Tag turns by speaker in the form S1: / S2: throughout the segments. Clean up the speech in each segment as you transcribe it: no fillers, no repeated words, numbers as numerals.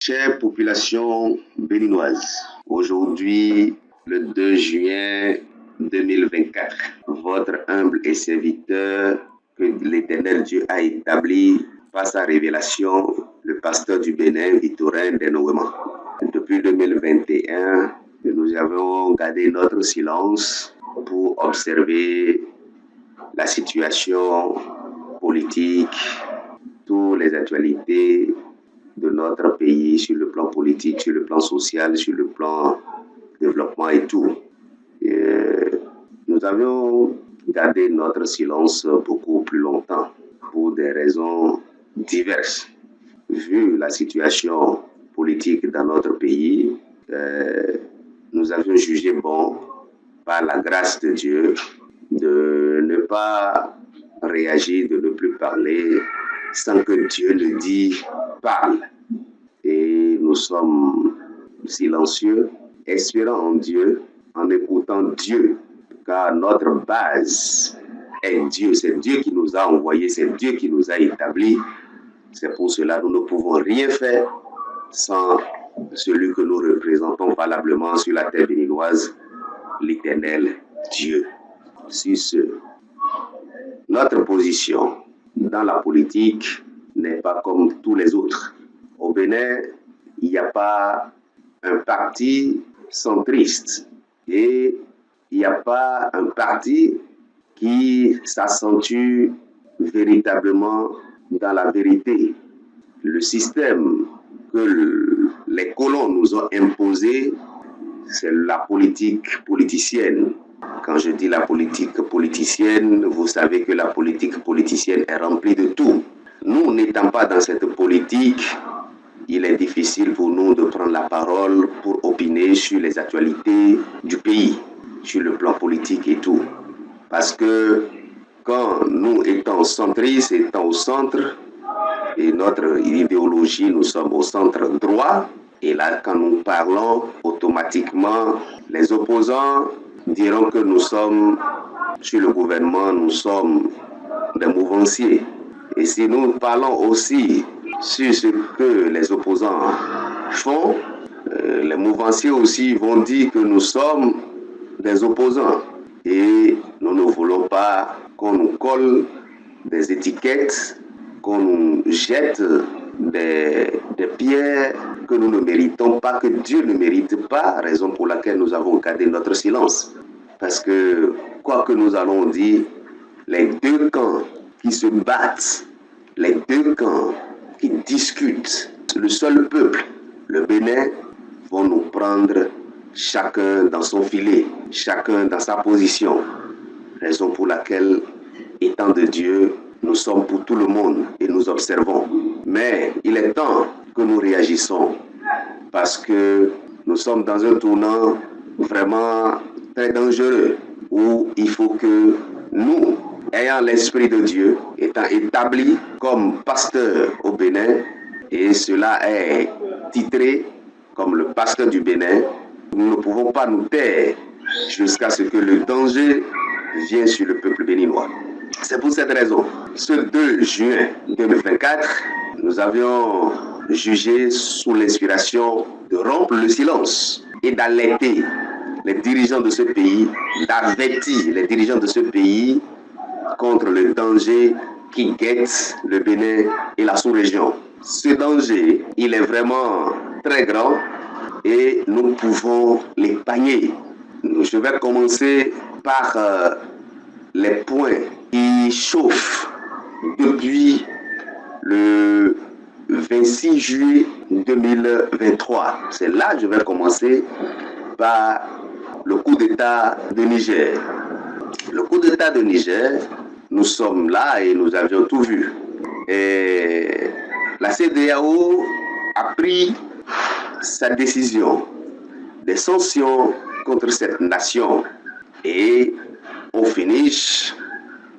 S1: Chère population béninoise, aujourd'hui, le 2 juin 2024, votre humble et serviteur que l'Éternel Dieu a établi par sa révélation, le pasteur du Bénin, Victorin Denouema. Depuis 2021, nous avons gardé notre silence pour observer la situation politique, toutes les actualités de notre pays sur le plan politique, sur le plan social, sur le plan développement et tout. Nous avions gardé notre silence beaucoup plus longtemps pour des raisons diverses. Vu la situation politique dans notre pays, nous avions jugé bon, par la grâce de Dieu, de ne pas réagir, de ne plus parler sans que Dieu ne dise parle. Et nous sommes silencieux, espérant en Dieu, en écoutant Dieu, car notre base est Dieu. C'est Dieu qui nous a envoyés, c'est Dieu qui nous a établis. C'est pour cela que nous ne pouvons rien faire sans celui que nous représentons valablement sur la terre béninoise, l'Éternel Dieu. Sur ce, notre position dans la politique n'est pas comme tous les autres. Au Bénin, il n'y a pas un parti centriste et il n'y a pas un parti qui s'accentue véritablement dans la vérité. Le système que les colons nous ont imposé, c'est la politique politicienne. Quand je dis la politique politicienne, vous savez que la politique politicienne est remplie de tout. Nous n'étant pas dans cette politique, il est difficile pour nous de prendre la parole pour opiner sur les actualités du pays, sur le plan politique et tout. Parce que quand nous étant centristes, étant au centre, et notre idéologie, nous sommes au centre droit, et là, quand nous parlons, automatiquement, les opposants diront que nous sommes, sur le gouvernement, nous sommes des mouvanciers. Et si nous parlons aussi sur ce que les opposants font, les mouvanciers aussi vont dire que nous sommes des opposants. Et nous ne voulons pas qu'on nous colle des étiquettes, qu'on nous jette des pierres que nous ne méritons pas, que Dieu ne mérite pas, raison pour laquelle nous avons gardé notre silence. Parce que, quoi que nous allons dire, les deux camps qui se battent, les deux camps qui discutent, le seul peuple, le Bénin, vont nous prendre chacun dans son filet, chacun dans sa position. Raison pour laquelle, étant de Dieu, nous sommes pour tout le monde et nous observons. Mais il est temps que nous réagissons parce que nous sommes dans un tournant vraiment très dangereux où il faut que nous, ayant l'Esprit de Dieu, étant établis comme pasteur au Bénin, et cela est titré comme le pasteur du Bénin, nous ne pouvons pas nous taire jusqu'à ce que le danger vienne sur le peuple béninois. C'est pour cette raison, ce 2 juin 2024, nous avions jugé sous l'inspiration de rompre le silence et d'alerter les dirigeants de ce pays, d'avertir les dirigeants de ce pays contre le danger qui guette le Bénin et la sous-région. Ce danger, il est vraiment très grand et nous pouvons l'épargner. Je vais commencer par les points qui chauffent depuis le 26 juillet 2023. C'est là que je vais commencer par le coup d'État de Niger. Le coup d'État de Niger, nous sommes là et nous avions tout vu. Et la CEDEAO a pris sa décision des sanctions contre cette nation. Et au finish,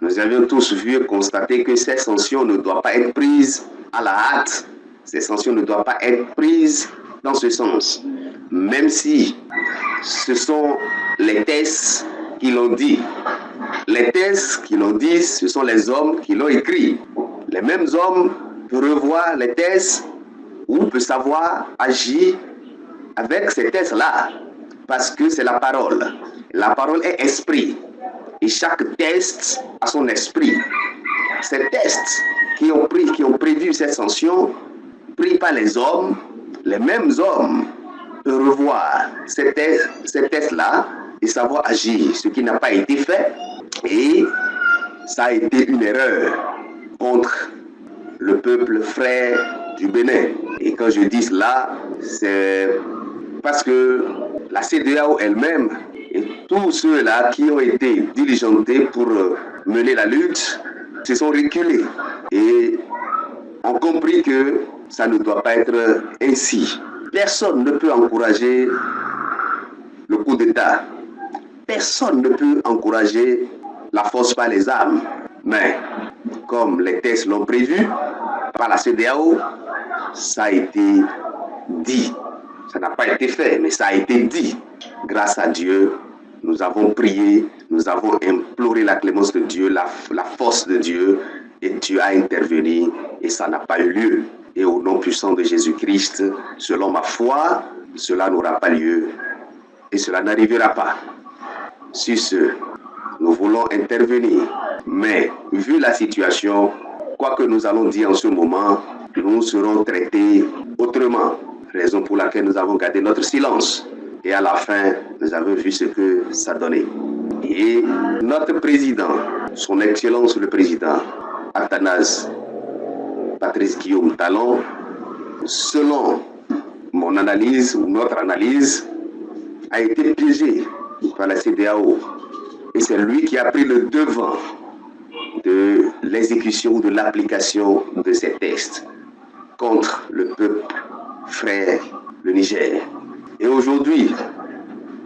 S1: nous avions tous vu et constaté que ces sanctions ne doivent pas être prises à la hâte. Ces sanctions ne doivent pas être prises dans ce sens. Même si ce sont les tests qui l'ont dit. Les tests qui l'ont dit, ce sont les hommes qui l'ont écrit. Les mêmes hommes revoient les tests ou peut savoir agir avec ces tests-là, parce que c'est la parole. La parole est esprit, et chaque test a son esprit. Ces tests qui ont prévu cette sanction, pris par les hommes, les mêmes hommes peuvent revoir ces tests-là et savoir agir, ce qui n'a pas été fait. Et ça a été une erreur contre le peuple frère du Bénin. Et quand je dis cela, c'est parce que la CEDEAO elle-même et tous ceux-là qui ont été diligentés pour mener la lutte se sont reculés et ont compris que ça ne doit pas être ainsi. Personne ne peut encourager le coup d'État. Personne ne peut encourager la force par les armes. Mais comme les tests l'ont prévu par la CEDEAO, ça a été dit. Ça n'a pas été fait, mais ça a été dit. Grâce à Dieu, nous avons prié, nous avons imploré la clémence de Dieu, la force de Dieu, et Dieu a intervenu et ça n'a pas eu lieu. Et au nom puissant de Jésus-Christ, selon ma foi, cela n'aura pas lieu et cela n'arrivera pas. Sur ce, nous voulons intervenir, mais vu la situation, quoi que nous allons dire en ce moment, nous serons traités autrement. Raison pour laquelle nous avons gardé notre silence. Et à la fin, nous avons vu ce que ça donnait. Et notre président, son Excellence le Président, Athanase Patrice Guillaume Talon, selon mon analyse ou notre analyse, a été piégé par la CEDEAO. Et c'est lui qui a pris le devant de l'exécution, de l'application de ces textes contre le peuple frère, le Niger. Et aujourd'hui,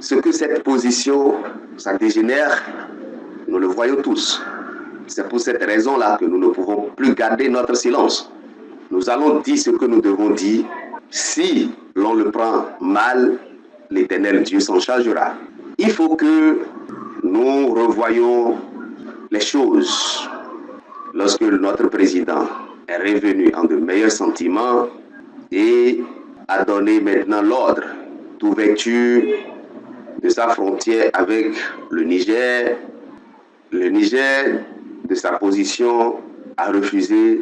S1: ce que cette position, ça dégénère, nous le voyons tous. C'est pour cette raison-là que nous ne pouvons plus garder notre silence. Nous allons dire ce que nous devons dire. Si l'on le prend mal, l'Éternel Dieu s'en chargera. Il faut que nous revoyions les choses. Lorsque notre président est revenu en de meilleurs sentiments et a donné maintenant l'ordre d'ouverture de sa frontière avec le Niger, de sa position, a refusé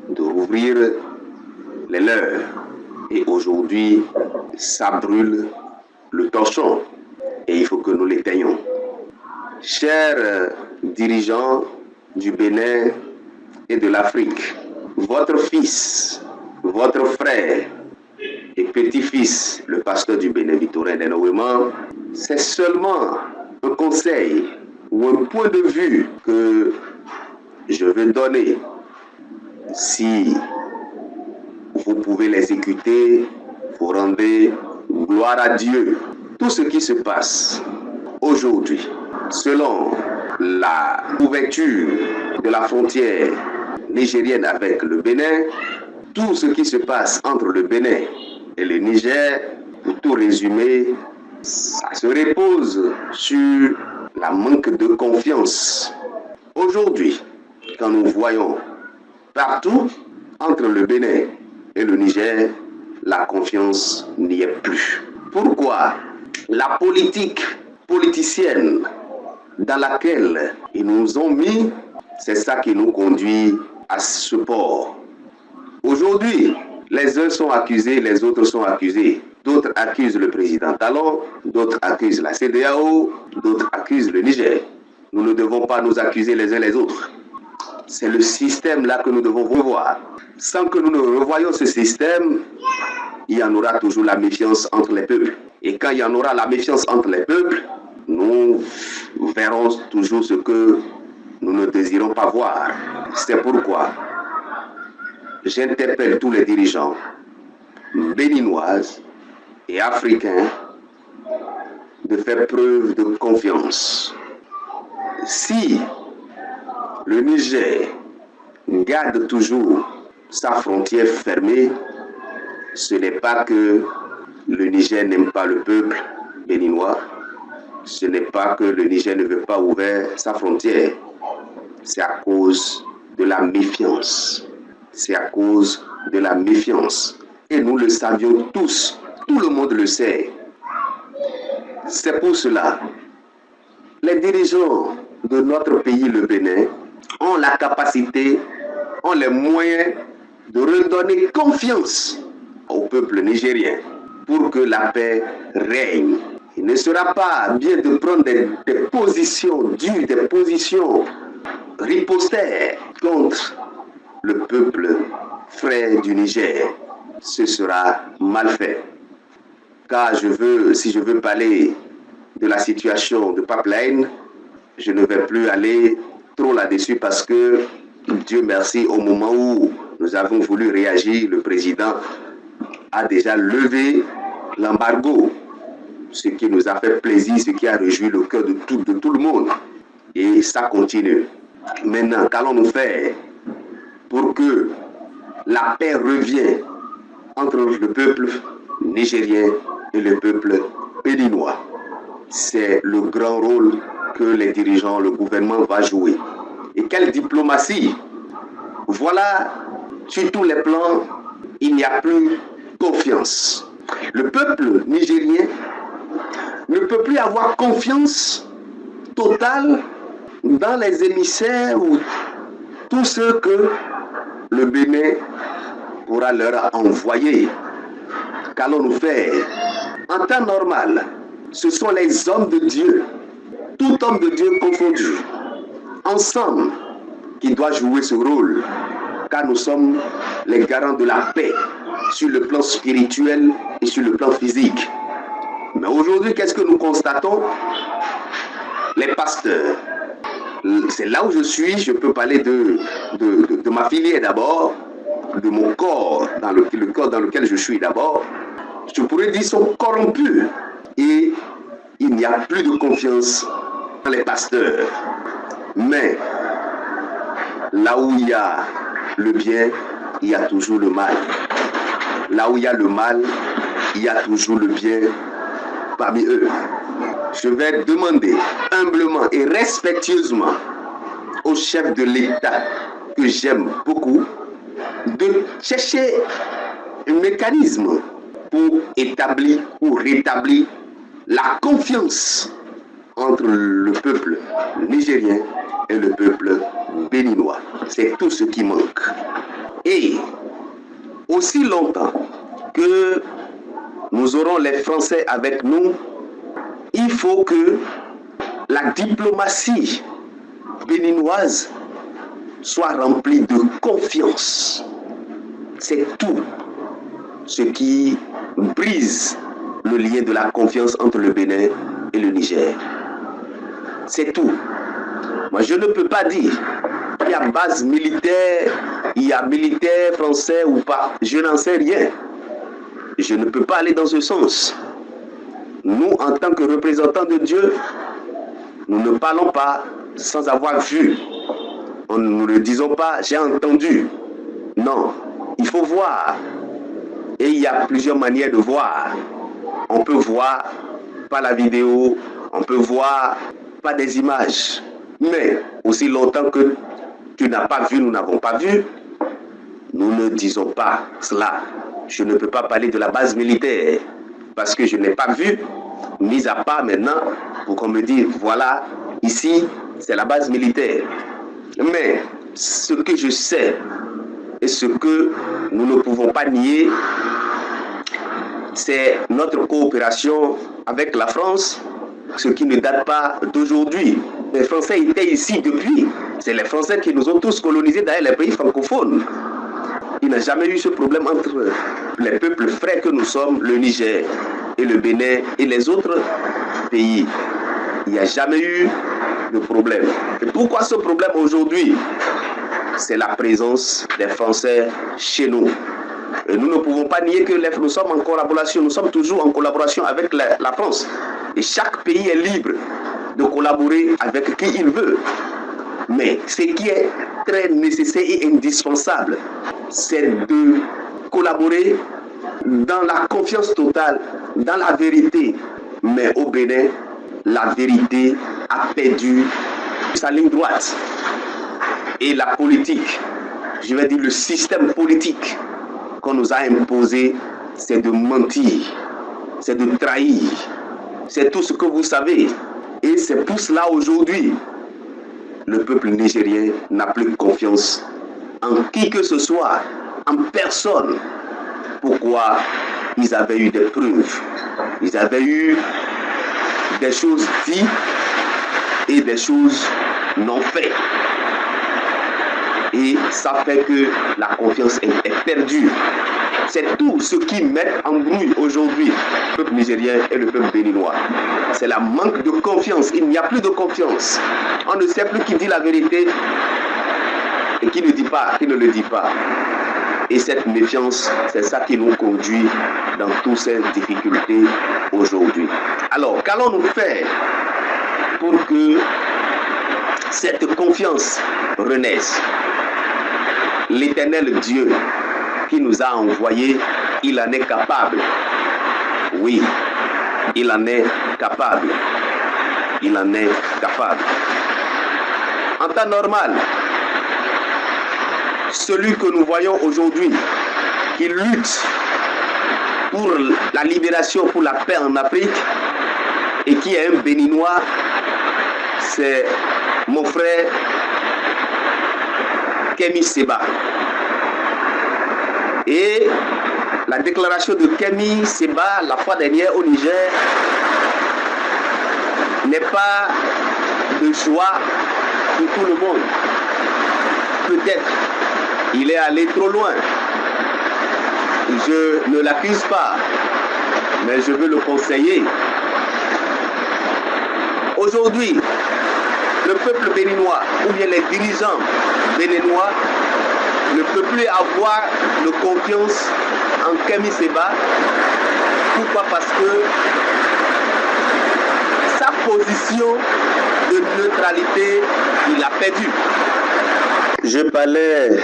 S1: de rouvrir les leurs. Et aujourd'hui, ça brûle le torchon et il faut que nous l'éteignons. Chers dirigeants du Bénin et de l'Afrique, votre fils, votre frère et petit-fils, le pasteur du Bénin, Victorin Denouement, c'est seulement un conseil ou un point de vue que je veux donner. Si vous pouvez l'exécuter, vous rendez gloire à Dieu. Tout ce qui se passe aujourd'hui, selon la ouverture de la frontière nigérienne avec le Bénin, tout ce qui se passe entre le Bénin et le Niger, pour tout résumer, ça se repose sur la manque de confiance. Aujourd'hui, quand nous voyons partout entre le Bénin et le Niger, la confiance n'y est plus. Pourquoi? La politique politicienne dans laquelle ils nous ont mis, c'est ça qui nous conduit à ce port. Aujourd'hui, les uns sont accusés, les autres sont accusés. D'autres accusent le président Talon, d'autres accusent la CEDEAO, d'autres accusent le Niger. Nous ne devons pas nous accuser les uns les autres. C'est le système-là que nous devons revoir. Sans que nous ne revoyions ce système, il y en aura toujours la méfiance entre les peuples. Et quand il y en aura la méfiance entre les peuples, nous verrons toujours ce que nous ne désirons pas voir. C'est pourquoi j'interpelle tous les dirigeants béninois et africains de faire preuve de confiance. Si le Niger garde toujours sa frontière fermée, ce n'est pas que le Niger n'aime pas le peuple béninois, ce n'est pas que le Niger ne veut pas ouvrir sa frontière, c'est à cause de la méfiance. C'est à cause de la méfiance. Et nous le savions tous, tout le monde le sait. C'est pour cela, les dirigeants de notre pays, le Bénin, ont la capacité, ont les moyens de redonner confiance au peuple nigérien pour que la paix règne. Il ne sera pas bien de prendre des positions dures, des positions ripostaires contre le peuple frère du Niger. Ce sera mal fait. Car si je veux parler de la situation de Pipeline, je ne vais plus aller trop là-dessus parce que, Dieu merci, au moment où nous avons voulu réagir, le président a déjà levé l'embargo, ce qui nous a fait plaisir, ce qui a réjoui le cœur de tout le monde. Et ça continue. Maintenant, qu'allons-nous faire pour que la paix revienne entre le peuple nigérien et le peuple béninois? C'est le grand rôle que les dirigeants, le gouvernement va jouer. Et quelle diplomatie! Voilà, sur tous les plans, il n'y a plus confiance. Le peuple nigérien ne peut plus avoir confiance totale dans les émissaires ou tous ceux que le Bénin pourra leur envoyer. Qu'allons-nous faire? En temps normal, ce sont les hommes de Dieu, tout homme de Dieu confondu, ensemble, qui doit jouer ce rôle, car nous sommes les garants de la paix sur le plan spirituel et sur le plan physique. Mais aujourd'hui, qu'est-ce que nous constatons? Les pasteurs. C'est là où je suis, je peux parler de ma filière d'abord, de mon corps, le corps dans lequel je suis d'abord. Je pourrais dire sont corrompus et il n'y a plus de confiance dans les pasteurs. Mais là où il y a le bien, il y a toujours le mal. Là où il y a le mal, il y a toujours le bien parmi eux. Je vais demander humblement et respectueusement au chef de l'État, que j'aime beaucoup, de chercher un mécanisme pour établir ou rétablir la confiance entre le peuple nigérien et le peuple béninois. C'est tout ce qui manque. Et aussi longtemps que nous aurons les Français avec nous, il faut que la diplomatie béninoise soit remplie de confiance. C'est tout ce qui brise le lien de la confiance entre le Bénin et le Niger. C'est tout. Moi, je ne peux pas dire qu'il y a base militaire, il y a militaire français ou pas. Je n'en sais rien. Je ne peux pas aller dans ce sens. Nous, en tant que représentants de Dieu, nous ne parlons pas sans avoir vu. Nous ne disons pas, j'ai entendu. Non, il faut voir. Et il y a plusieurs manières de voir. On peut voir par la vidéo, on peut voir par des images. Mais aussi longtemps que tu n'as pas vu, nous n'avons pas vu, nous ne disons pas cela. Je ne peux pas parler de la base militaire parce que je n'ai pas vu, mis à part maintenant pour qu'on me dise, voilà, ici, c'est la base militaire. Mais ce que je sais et ce que nous ne pouvons pas nier, c'est notre coopération avec la France, ce qui ne date pas d'aujourd'hui. Les Français étaient ici depuis. C'est les Français qui nous ont tous colonisés dans les pays francophones. Il n'y a jamais eu ce problème entre les peuples frères que nous sommes, le Niger et le Bénin et les autres pays. Il n'y a jamais eu de problème. Et pourquoi ce problème aujourd'hui? C'est la présence des Français chez nous. Et nous ne pouvons pas nier que nous sommes en collaboration, nous sommes toujours en collaboration avec la France. Et chaque pays est libre de collaborer avec qui il veut. Mais ce qui est très nécessaire et indispensable, c'est de collaborer dans la confiance totale, dans la vérité. Mais au Bénin, la vérité a perdu sa ligne droite. Et la politique, je vais dire le système politique qu'on nous a imposé, c'est de mentir, c'est de trahir. C'est tout ce que vous savez. Et c'est pour cela aujourd'hui, le peuple nigérien n'a plus confiance en qui que ce soit, en personne. Pourquoi? Ils avaient eu des preuves, ils avaient eu des choses dites et des choses non faites. Et ça fait que la confiance est perdue. C'est tout ce qui met en brouille aujourd'hui le peuple nigérien et le peuple béninois. C'est la manque de confiance. Il n'y a plus de confiance. On ne sait plus qui dit la vérité et qui ne dit pas, qui ne le dit pas. Et cette méfiance, c'est ça qui nous conduit dans toutes ces difficultés aujourd'hui. Alors, qu'allons-nous faire pour que cette confiance renaisse? L'Éternel Dieu qui nous a envoyés, il en est capable. Oui, il en est capable. Il en est capable. En temps normal, celui que nous voyons aujourd'hui, qui lutte pour la libération, pour la paix en Afrique, et qui est un Béninois, c'est mon frère Kémy Séba. Et la déclaration de Kémy Séba la fois dernière au Niger n'est pas de joie pour tout le monde. Peut-être il est allé trop loin. Je ne l'accuse pas, mais je veux le conseiller. Aujourd'hui, le peuple béninois ou bien les dirigeants béninois ne peuvent plus avoir de confiance en Kémy Séba. Pourquoi? Parce que sa position de neutralité, il a perdu. Je parlais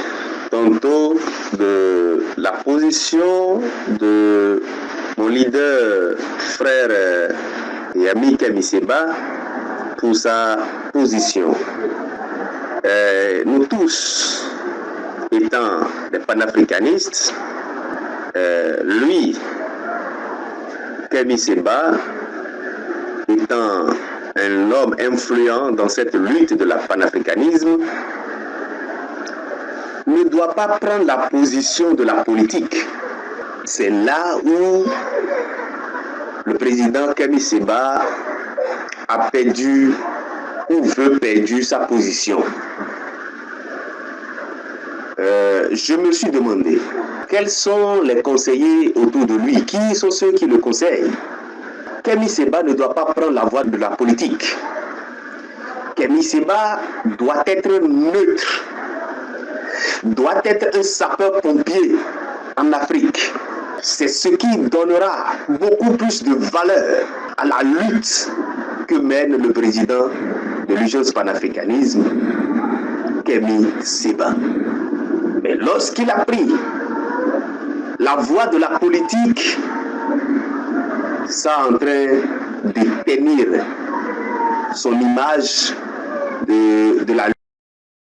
S1: tantôt de la position de mon leader, frère et ami Kémy Séba, pour sa position. Nous tous, étant des panafricanistes, lui, Kémy Séba, étant un homme influent dans cette lutte de la panafricanisme, ne doit pas prendre la position de la politique. C'est là où le président Kémy Séba a perdu ou veut perdre sa position. Je me suis demandé quels sont les conseillers autour de lui, qui sont ceux qui le conseillent. Kémy Séba ne doit pas prendre la voie de la politique. Kémy Séba doit être neutre, doit être un sapeur-pompier en Afrique. C'est ce qui donnera beaucoup plus de valeur à la lutte que mène le président de l'Urgence panafricanisme, Kémy Séba. Mais lorsqu'il a pris la voie de la politique, ça est en train de tenir son image de la lutte.